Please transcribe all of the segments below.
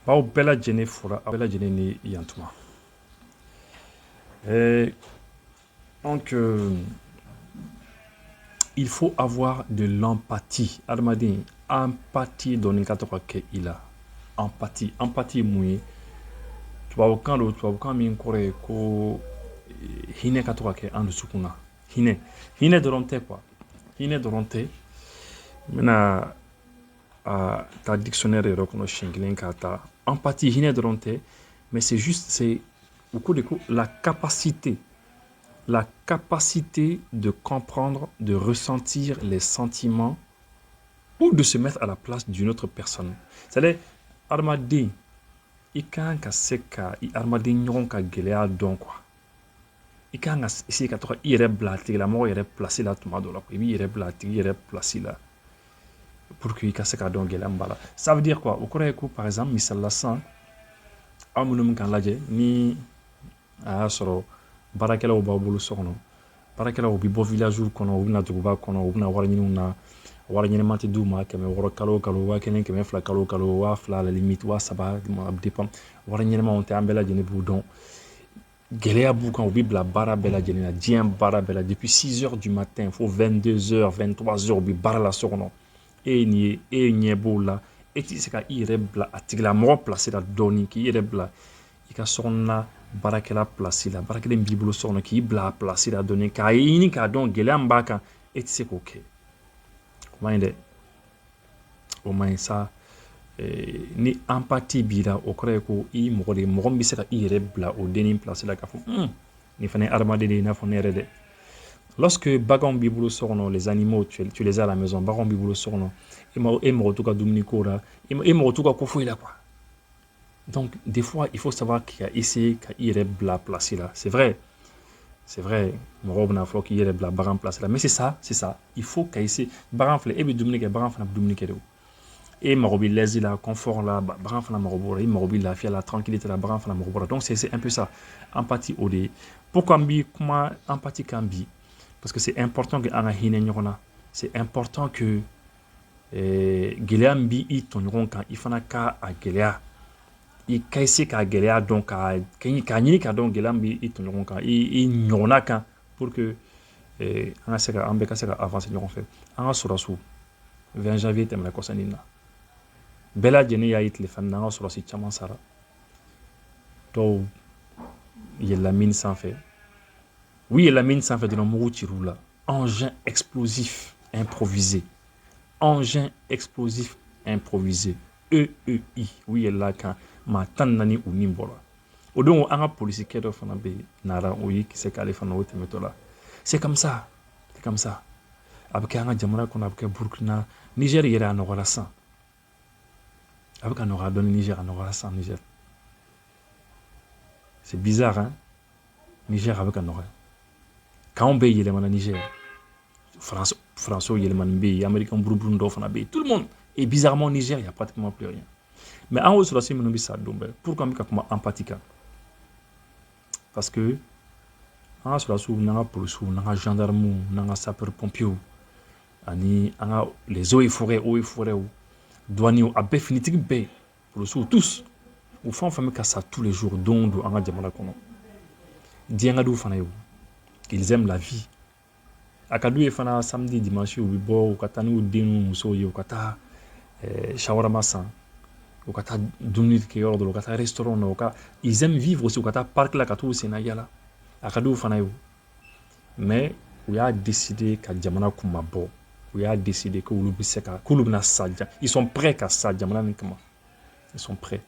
Bao bela jene fura, bela jene ni yantuma. Donc, il faut avoir de l'empathie. Adamadi, empathie doni katoka ke ila. Empathie, empathie mouye. Tubabukan min kore ko hine katoka ke andu sukuna. Hine doronte quoi. Hine doronte. Mena ta dictionnaire est reconnu shingling kata. Empathie, hine doronte. Mais c'est juste, c'est au coup de coup, la capacité de comprendre, de ressentir les sentiments ou de se mettre à la place d'une autre personne. C'est-à-dire, armadi, il kan ka seka, il armadi nyon ka gelea don quoi. Il kan essayer ka toka ire blati la mo ire placé là tout mado là. Il ire blati, ire placé là pour que il ka seka don gelea mbala. Ça veut dire quoi? Au Corée par exemple, misal la san amunum kan laje ni a soro barakelaw b'a bolo so kɔnɔ barakelaw bi bɔ village kɔnɔ u bɛna duguba kɔnɔ u bɛna wari ɲiniw na wari ɲinima tɛ d'u ma 600 kalo o kalo 1000 200 kalo o kalo 2000 à la limite 3000 a bɛ dépend wari ɲinimaw tɛ an bɛɛ lajɛlen b'u dɔn gɛlɛya b'u kan u bɛ bila baara bɛɛ lajɛlen na diɲɛ baara bɛɛ la depuis 6 heures du matin fo 22 heures 23 heures u bɛ baara la so kɔnɔ e ye nin ye e ɲɛ b'o la e tɛ se ka i yɛrɛ bila a tigilamɔgɔ place la dɔɔni k'i yɛrɛ bila i ka sokɔnɔna baarakɛla place la baarakɛla b'i bolo so kɔnɔ k'i bila a place la dɔɔni k'a ɲini k'a dɔn gɛlɛya min b'a kan e tɛ se k'o kɛ o man ɲi dɛ o man ɲi sa ni empathie b'i la o kɔrɔ ye ko i mɔgɔ de mɔgɔ min bɛ se ka i yɛrɛ bila o dennin place la k'a fɔ nin fana ye adamaden de ye i n'a fɔ ne yɛrɛ dɛ lorsque baganw b'i bolo so kɔnɔ les animaux tu les as à la maison baganw b'i bolo so kɔnɔ e mɔgɔ t'u ka dumuni ko la e mɔgɔ t'u ka ko foyi la quoi. Donc, des fois, il faut savoir qu'il a essayé qu'il y ait la place là. C'est vrai. Mon robe n'a pas qu'il y ait la barre en place là. Mais c'est ça. Il faut qu'il y ait barre en place. Et puis, Dominique, barre en place, Dominique. Et ma robe, l'aise là, confort là, barre en place, ma robe, et ma robe, la fille, la tranquillité, la barre en place, ma robe. Donc, c'est un peu ça. Empathie au dé. Pourquoi comment empathie cambi? Parce que c'est important que anga hine c'est important que Gileam bi i ton quand il fana ka a Gilea. I kaise ka gɛlɛya dɔn ka ɲini ka dɔn gɛlɛya min bɛ i tɔɲɔgɔn kan i ɲɔgɔnna kan pour que an bɛɛ ka se ka avancer ɲɔgɔn fɛ an ka sɔrɔsiw 20 janvier tɛmɛna kɔsani na bɛɛ lajɛlen y'a ye tilefana na an ka sɔrɔsi caman sara dɔw yɛlɛla mine sanfɛ u yɛlɛla mine sanfɛ dɔrɔn mugu cir'u la engin explosif improvisé EEI u yɛlɛla kan ma tan nani u nin bɔra o don an ka polisikɛ dɔ fana bɛ nara o ye kisɛ k'ale fana o tɛmɛtɔ la c'est comme ça a bɛ kɛ an ka jamana kɔnɔ a bɛ kɛ Burkina Niger yɛrɛ a nɔgɔyara sisan a bɛ ka nɔgɔya dɔɔni Niger a nɔgɔyara sisan Niger c'est bizarre hein Niger a bɛ ka nɔgɔya k'anw bɛɛ yɛlɛmana Niger Français yɛlɛmani bɛ yen Américain buruburu dɔw fana bɛ yen tout le monde et bizarrement au Niger il y a pratiquement plus rien. Mais en haut sur la scène, nous sommes pourquoi nous sommes empathiques? Parce que en sur la scène, nous avons police, nous avons gendarmes, nous avons sapeurs-pompiers, les eaux et forêts, douaniers, à définitive B, pour le tous. Au fond, on fait ça tous les jours, dont on a diamant kono. Diangadou fanayo, ils aiment la vie. Akadou et fana samedi, dimanche, ou bibo, ou katani ou dinu, musoye, ou kata shawarma san. Au kata dumuni ke yɔrɔ dɔ la u ka taa restaurant na u ka ils aiment vivre aussi u ka taa parc la ka t'u sen na yala a ka d'u fana ye mais u y'a décidé ka jamana kuma bɔ u y'a décidé que olu bɛ se ka k'olu bɛna sa ils sont prêts ka sa jamana nin kama ils sont prêts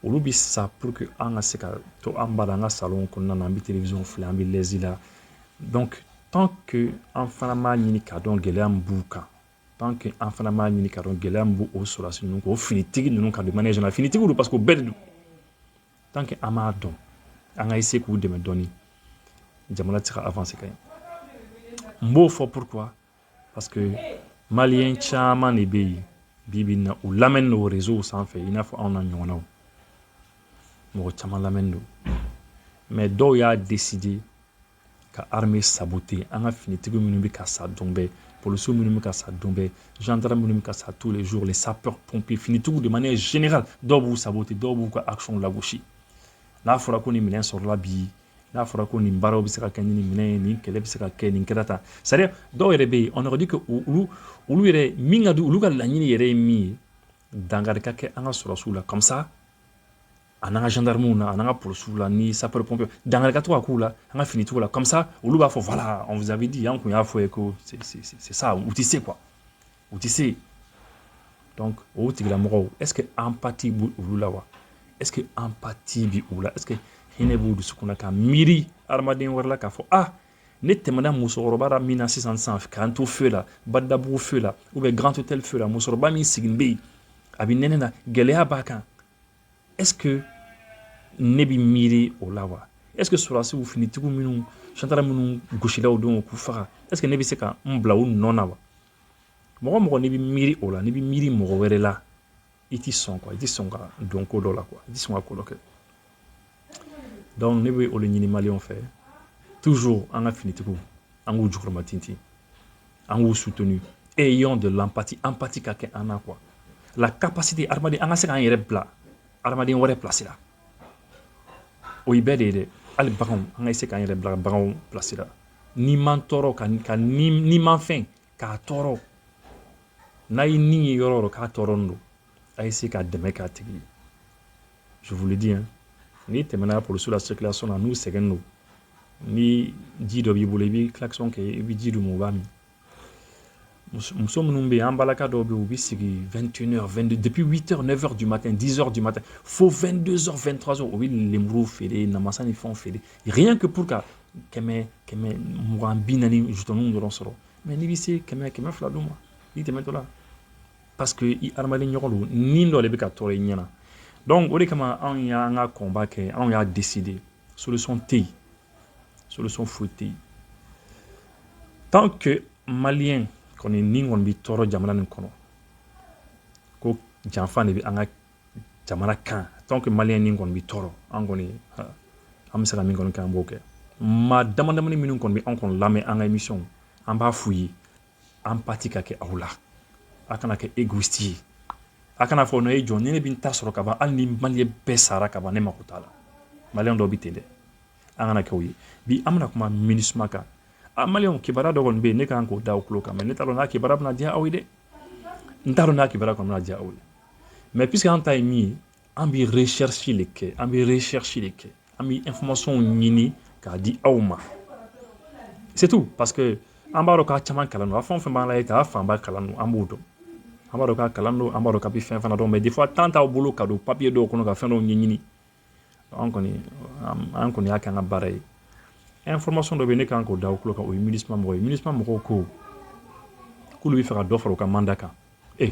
olu bɛ sa pour que an ka se ka to an b'a la an ka salon kɔnɔna na an bɛ télévision filɛ an bɛ lɛzi la donc tant que an fana m'a ɲini k'a dɔn gɛlɛya min b'u kan tant que an fana m'a ɲini ka dɔn gɛlɛya min b'o o sɔrɔsi ninnu o finitigi ninnu kan de manège na finitigi don parce que o bɛɛ de don tant que an m'a dɔn an ka essayer k'u dɛmɛ dɔɔni jamana tɛ se ka avancer ka ɲɛ n b'o fɔ pourquoi parce que maliyɛn caman de bɛ yen bi bi in na u lamɛnnen don réseau sanfɛ i n'a fɔ anw na ɲɔgɔnnaw mɔgɔ caman lamɛnnen don mais dɔw y'a décider ka armée saboter an ka finitigi minnu bɛ ka sa dɔn bɛɛ policiers minnu ka sa don bɛɛ gendarme minnu ka sa tous les jours les sapeurs pompiers finitigiw de manière générale dɔw b'u saboter dɔw b'u ka action lagosi n'a fɔra ko nin minɛn sɔrɔla bi n'a fɔra ko nin baaraw bɛ se ka kɛ ni nin minɛn ye nin kɛlɛ bɛ se ka kɛ nin kɛra tan c'est à dire dɔw yɛrɛ bɛ yen on aurait dit que olu yɛrɛ min ka di olu ka laɲini yɛrɛ ye min ye dankari ka kɛ an ka sɔrɔsiw la comme ça a n'an ka gendarmew na a n'an ka policiers la ni sapeurs pompiers dankari ka to ka k'u la an ka finitigiw la comme ça olu b'a fɔ voilà on vous avait dit an kun y'a fɔ ye ko c'est ça u tɛ se quoi u tɛ se donc o tigilamɔgɔw est-ce que empathie b'u olu la wa est-ce que empathie bi u la est-ce que hinɛ b'u dusukun na ka miiri adamaden wɛrɛ la k'a fɔ ne tɛmɛna musokɔrɔba la min na sisan k'an to feu la Badabugu feu la ou bien Grand Hôtel feu la musokɔrɔba min sigilen bɛ yen a bɛ nɛnɛ na gɛlɛya b'a kan est-ce que ne bɛ miiri o la wa est-ce que sɔrɔdasiw finitigiw minnu gendarme minnu gosilaw don k'u faga est-ce que ne bɛ se ka n bila u nɔ na wa mɔgɔ mɔgɔ n'i bɛ miiri o la n'i bɛ miiri mɔgɔ wɛrɛ la i tɛ sɔn quoi i tɛ sɔn ka don ko dɔ la quoi i tɛ sɔn ka ko dɔ kɛ donc ne bɛ o de ɲini maliyɛnw fɛ toujours an ka finitigiw an k'u jukɔrɔma tintin an k'u soutenu ayons de l'empathie empathie ka kɛ an na quoi la capacité adamaden an ka se k'an yɛrɛ bila adamaden wɛrɛ place la o ye bɛɛ de ye dɛ hali baganw an ka essayer k'an yɛrɛ bila baganw place la n'i man tɔɔrɔ ka n'i man fɛn k'a tɔɔrɔ n'a ye ni ye yɔrɔ o yɔrɔ k'a tɔɔrɔlen don a essayer ka dɛmɛ k'a tigi ye je vous le dis hein n'i tɛmɛna polisiw la circulation na n'u sɛgɛnnen don ni ji dɔ b'i bolo i bɛ klaxon kɛ i bɛ ji d'u ma u b'a min muso minnu bɛ yen an balaka dɔw bɛ yen u bɛ sigi 21h 22 depuis 8h 9h du matin 10h du matin fo 22h 23h u bɛ lemuru feere namasa ni fɛnw feere rien que pour ka kɛmɛ 20 jetons dɔrɔn sɔrɔ mais n'i bɛ se kɛmɛ 200 d'u ma i tɛmɛtɔ la parce que i adamaden ɲɔgɔn don ni dɔ de bɛ ka tɔɔrɔ i ɲɛna donc o de kama anw y'an ka combat kɛ anw y'a décider solution tɛ yen solution foyi tɛ yen tant que maliyɛn kɔni ni kɔni bɛ tɔɔrɔ jamana nin kɔnɔ ko janfa de bɛ an ka jamana kan tant que maliyɛn ni kɔni bɛ tɔɔrɔ an kɔni an bɛ se ka min kɔni kɛ an b'o kɛ maa damadamani minnu kɔni bɛ an kɔni lamɛn an ka émission an b'a f'u ye empathie ka kɛ aw la a kana kɛ égoïste ye a kana fɔ ne ye jɔn ni ne bɛ n ta sɔrɔ ka ban hali ni maliyɛn bɛɛ sara ka ban ne mako t'a la maliyɛn dɔw bɛ ten dɛ an kana kɛ o ye bi an bɛna kuma MINUSMA kan maliyɛnw kibaruya dɔ kɔni bɛ yen ne kan k'o da aw tulo kan mais ne t'a dɔn n'a kibaruya bɛna diya aw ye dɛ n t'a dɔn n'a kibaruya kɔni bɛna diya aw ye mais puisque an ta ye min ye an bɛ recherche de kɛ an bɛ information ɲini k'a di aw ma c'est tout parce que an b'a dɔn k'a caman kalan don a fɛn o fɛn b'an la ye k'a fanba kalan don an b'o dɔn an b'a dɔn k'a kalan don an b'a dɔn k'a bɛ fɛn fana dɔn mais des fois temps t'aw bolo ka don papier dɔw kɔnɔ ka fɛn dɔw ɲɛɲini an kɔni y'a kɛ an ka baara ye information dɔ bɛ ne kan k'o da aw tulo kan o ye MINUSMA mɔgɔw ye MINUSMA mɔgɔw ko k'olu bɛ fɛ ka dɔ fara u ka mandat kan k'u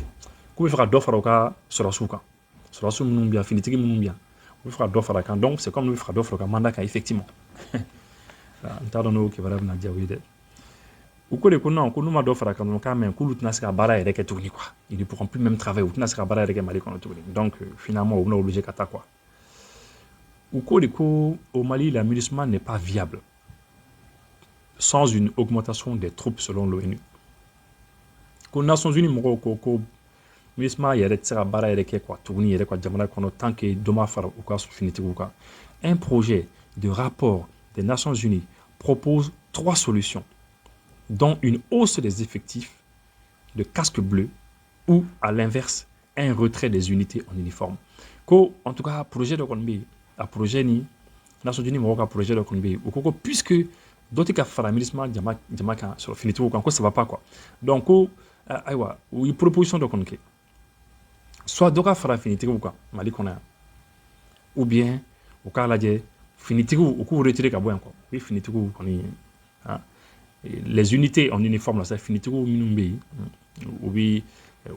bɛ fɛ ka dɔ fara u ka sɔrɔdasiw kan sɔrɔdasiw minnu bɛ yan finitigi minnu bɛ yan u bɛ fɛ ka dɔ fara a kan donc c'est comme olu bɛ fɛ ka dɔ fara u ka mandat kan effectivement n t'a dɔn n'o kibaruya bɛna diya u ye dɛ u ko de ko non ko n'u ma dɔ fara a kan dɔrɔn k'a mɛn k'olu tɛna se ka baara yɛrɛ kɛ tuguni quoi ils ne pourront plus même travailler u tɛna se ka baara yɛrɛ kɛ Mali kɔnɔ tuguni donc finalement u bɛna obligé ka taa quoi u ko de ko au Mali la MINUSMA n'est pas viable sans une augmentation des troupes selon l'ONU. Ko Nations Unies mɔgɔw ko MINUSMA yɛrɛ tɛ se ka baara yɛrɛ kɛ quoi tuguni yɛrɛ quoi jamana kɔnɔ tant que dɔ ma fara u ka finitigiw kan. Un projet de rapport des Nations Unies propose 3 solutions, dont une hausse des effectifs, de casques bleus ou à l'inverse un retrait des unités en uniforme. Ko en tout cas projet dɔ kɔni bɛ yen a projet ni Nations Unies mɔgɔw ka projet dɔ kɔni bɛ yen u ko puisque dɔ tɛ ka fara MINUSMA jama kan sɔrɔ finitigiw kan ko ça va pas quoi donc ko ayiwa u ye proposition dɔ kɔni kɛ soit dɔ ka fara finitigiw kan Mali kɔnɔ yan ou bien u k'a lajɛ finitigiw u k'u retirer ka bɔ yan quoi u ye finitigiw kɔni les unités en uniforme la c'est finitigiw minnu bɛ yen u bɛ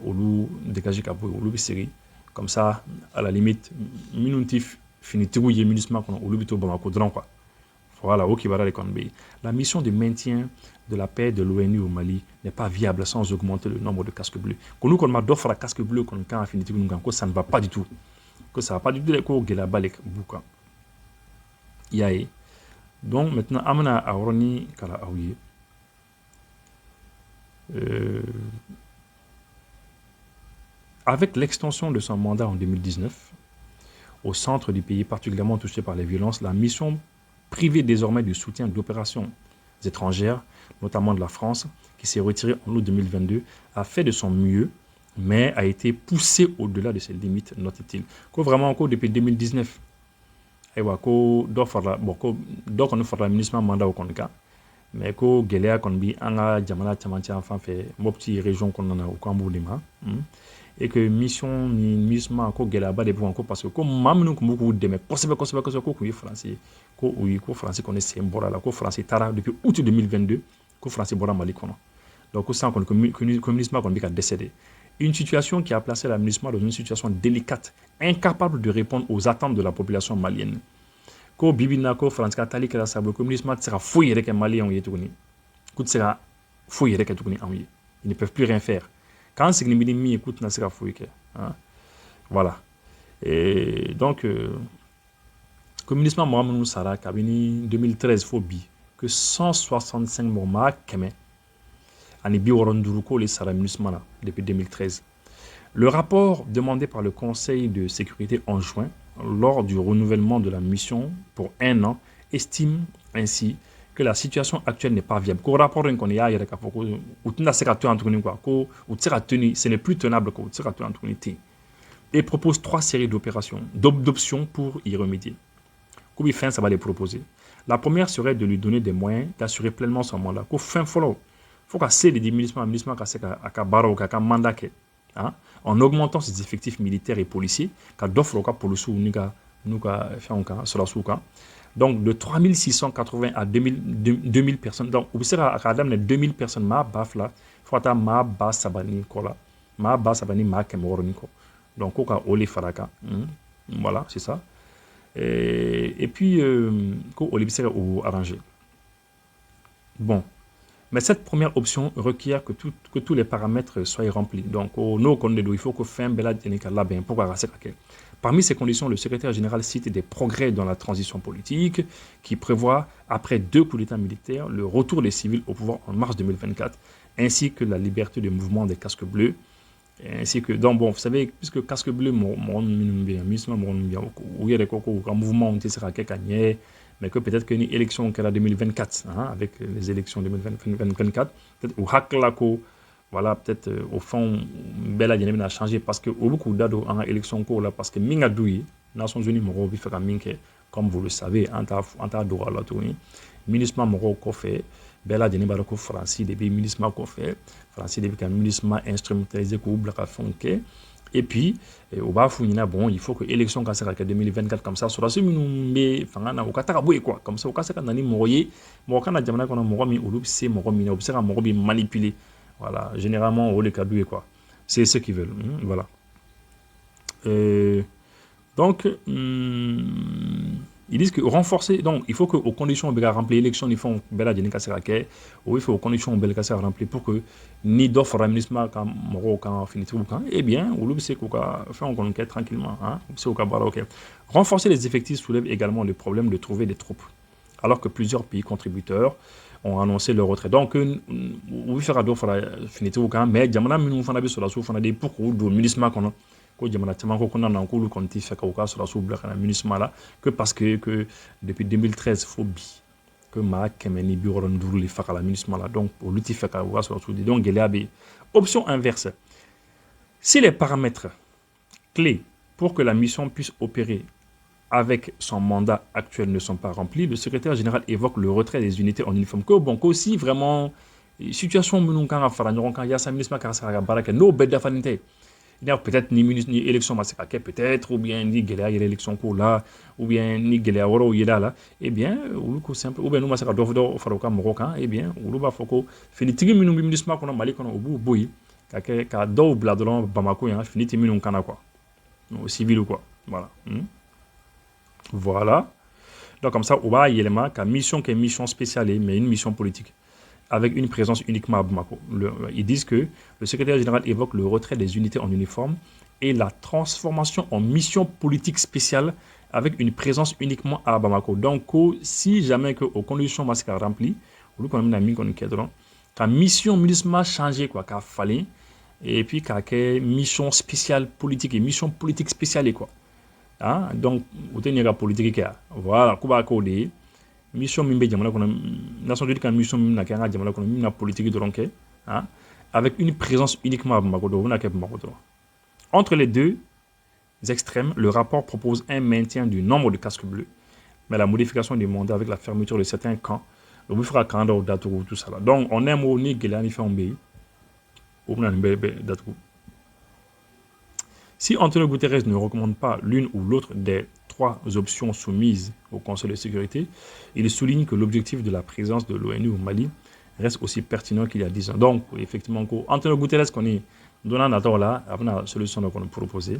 olu dégager ka bɔ yen olu bɛ segin comme ça à la limite minnu tɛ finitigiw ye MINUSMA kɔnɔ olu bɛ to Bamako dɔrɔn quoi. Voilà, la mission de maintien de la paix de l'ONU au Mali n'est pas viable sans augmenter le nombre de casques bleus. Quand nous avons d'offres à casques bleus, ça ne va pas du tout. Que ça ne va pas du tout. Donc maintenant, amena auroni kala aouye. Euh, avec l'extension de son mandat en 2019, au centre du pays particulièrement touché par les violences, la mission privée désormais du soutien d'opérations étrangères, notamment de la France, qui s'est retirée en août 2022, a fait de son mieux, mais a été poussée au-delà de ses limites, note-t-il. Ko vraiment encore depuis 2019, aywa ko dɔ farala bon ko dɔ kɔni farala MINUSMA mandat o kɔni kan mais ko gɛlɛya kɔni bi an ka jamana camancɛ yan fan fɛ Mopti région kɔnɔna na o kan b'o de ma et que mission ni MINUSMA ko gɛlɛyaba de b'u kan ko parce que ko maa minnu tun b'u k'u dɛmɛ kosɛbɛ kosɛbɛ kosɛbɛ ko tun ye faransi ko o ye ko faransi kɔni sen bɔra la ko faransi taara depuis août 2022 ko faransi bɔra Mali kɔnɔ donc ko sisan kɔni ko MINUSMA kɔni bɛ ka décéder. Une situation qui a placé la MINUSMA dans une situation délicate, incapable de répondre aux attentes de la population malienne. Ko bibina ko France ka tali kɛra sababu ko MINUSMA tɛ se ka foyi yɛrɛ kɛ maliyɛnw ye tuguni k'u tɛ se ka foyi yɛrɛ kɛ tuguni anw ye. Ils ne peuvent plus rien faire. K'an sigilen bɛ ni min ye k'u tɛna se ka foyi kɛ. Voilà. Et donc ko MINUSMA mɔgɔ minnu sara kabini 2013 fo bi que 165 mɔgɔ maa 100 ani 65 ko le sara MINUSMA la depuis 2013. Le rapport demandé par le Conseil de sécurité en juin lors du renouvellement de la mission pour 1 an estime ainsi que la situation actuelle n'est pas viable. Ce n'est plus tenable. Et propose 3 séries d'opérations, d'options pour y remédier. Comme fin, ça va les proposer. La première serait de lui donner des moyens d'assurer pleinement son mandat. Il faut qu'assez les MINUSMA à mandat en augmentant ses effectifs militaires et policiers, donc de 3680 à 2000 personnes. Donc, vous savez, à 2000 personnes, ma bafla, fata ma ba sabani kola, ma ba sabani ma kemoroniko. Donc, oka oli faraka. Voilà, c'est ça. Et puis, ko oli bisera ou arrangé. Bon. Mais cette première option requiert que tous les paramètres soient remplis. Donc, il faut que fin bela pour parmi ces conditions, le secrétaire général cite des progrès dans la transition politique qui prévoit, après 2 coups d'État militaires, le retour des civils au pouvoir en mars 2024, ainsi que la liberté de mouvement des casques bleus. Ainsi que, donc bon, vous savez, puisque casque bleu, mouvement, mais que peut-être qu'une élection qu'elle a 2024, avec les élections 2024, peut-être au Haklako, voilà, peut-être au fond, Bella Djenemi a changé parce que au beaucoup d'ado en élection là, parce que Mingadoui, Nations Unies, Moro, comme vous le savez, en ta droit là, MINUSMA Moro Kofé, Bella Djenemi Baroko Franci, depuis MINUSMA Kofé, Franci depuis qu'un MINUSMA instrumentalisé pour Blaka Fonke. Et puis, au bas bon, il faut que l'élection en 2024 comme ça, sur la semaine, quoi. Comme ça, au cas où on a moyen, on a déjà qu'on a moyen, c'est moyen, on a manipulé. Voilà, généralement, on les cadouille quoi. C'est ce qu'ils veulent. Voilà. Donc, ils disent que renforcer, donc il faut que aux conditions de remplir l'élection, ils font bella djeni kasserake, ou il faut aux conditions de kasser remplir pour que ni d'offre ramenisme quand moro quand finit tout quand, eh bien, ou le c'est quoi faire on conquête tranquillement, c'est au cas ok. Renforcer les effectifs soulève également le problème de trouver des troupes, alors que plusieurs pays contributeurs ont annoncé leur retrait. Donc, oui faire d'offre finit tout quand, mais jamana minu fana bi sur la souf fana des pour que do ministre qu'on ko jamana caman ko kɔnɔna na k'olu kɔni tɛ fɛ ka u ka sɔrɔsiw bila ka na MINUSMA la que parce que depuis 2013 fo bi que maa 165 le faga la MINUSMA la donc olu tɛ fɛ ka u ka sɔrɔsiw di donc gɛlɛya bɛ yen. Option inverse, si les paramètres clés pour que la mission puisse opérer avec son mandat actuel ne sont pas remplis, le secrétaire général évoque le retrait des unités en uniforme. Que bon, aussi vraiment situation minnu kan ka fara ɲɔgɔn kan yaasa MINUSMA ka se ka baara kɛ n'o bɛɛ dafalen tɛ. Il y a peut-être ni élection massacrée, peut-être, ou bien ni guerre élection pour là, ou bien ni guerre ou là, eh bien, ou simple, ou bien nous massacre d'offre faroka marocain, eh bien, ou l'on va foko, finiti minu MINUSMA qu'on a mali qu'on a au bout boui, qu'à do bladron Bamako, finiti minu kana quoi, au civil ou quoi, voilà. Voilà. Donc comme ça, on va y aller qu'à mission qui est mission spéciale, mais une mission politique, avec une présence uniquement à Bamako. Ils disent que le secrétaire général évoque le retrait des unités en uniforme et la transformation en mission politique spéciale avec une présence uniquement à Bamako. Donc, si jamais que aux conditions masques remplies, ka mission MINUSMA changé quoi, qu'a fallu et puis qu'a mission spéciale politique et mission politique spéciale quoi. Hein? Donc vous tenez la politique voilà, kuba ko de mission mimbe jamana kono nation de mission mimna ka jamana kono mimna politique de ronke hein? Avec une présence uniquement à Bamako, entre les deux extrêmes, le rapport propose un maintien du nombre de casques bleus, mais la modification du mandat avec la fermeture de certains camps, le fera quand tout ça. Donc, on aime au ni gelani fait un pays, si Antonio Guterres ne recommande pas l'une ou l'autre des 3 options soumises au Conseil de sécurité, il souligne que l'objectif de la présence de l'ONU au Mali reste aussi pertinent qu'il y a 10 ans. Donc, effectivement, Antonio Guterres, qu'on est donnant à là, après la solution qu'on a proposée,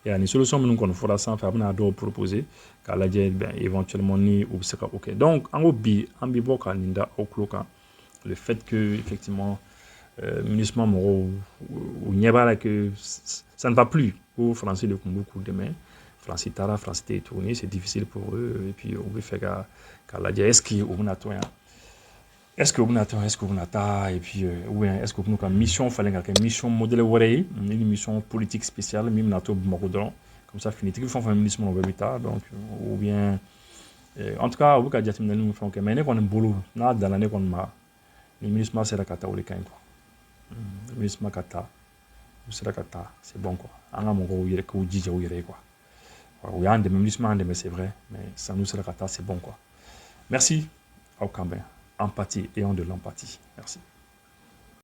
il y a une solution qu'on fera sans faire, après on proposer, qu'à la éventuellement, ni ou ok. Donc, en gros, le fait que, effectivement, MINUSMA ou Niabala que ça ne va plus aux Français de beaucoup demain. Français Tara, Français tourné, c'est difficile pour eux. Et puis, on veut faire qu'à la dire, est-ce qu'il y a est-ce que vous attendez, est-ce que vous attendez, et puis, oui, est-ce que vous avez une mission, fallait une mission modèle une mission politique spéciale, même NATO, comme ça, finit. Il faut faire une mission donc, ou bien, en tout cas, vous avez dit, mais on a un boulot, dans l'année qu'on a, le ministre c'est la cata ou les cains, quoi. Le ministre kata, c'est la cata, c'est bon, quoi. On a mon gros, il y a que vous dites, quoi. Oui, un des ministres, mais c'est vrai, mais ça nous, c'est la cata, c'est bon, quoi. Merci, au Cambin. Empathie, ayons de l'empathie. Merci.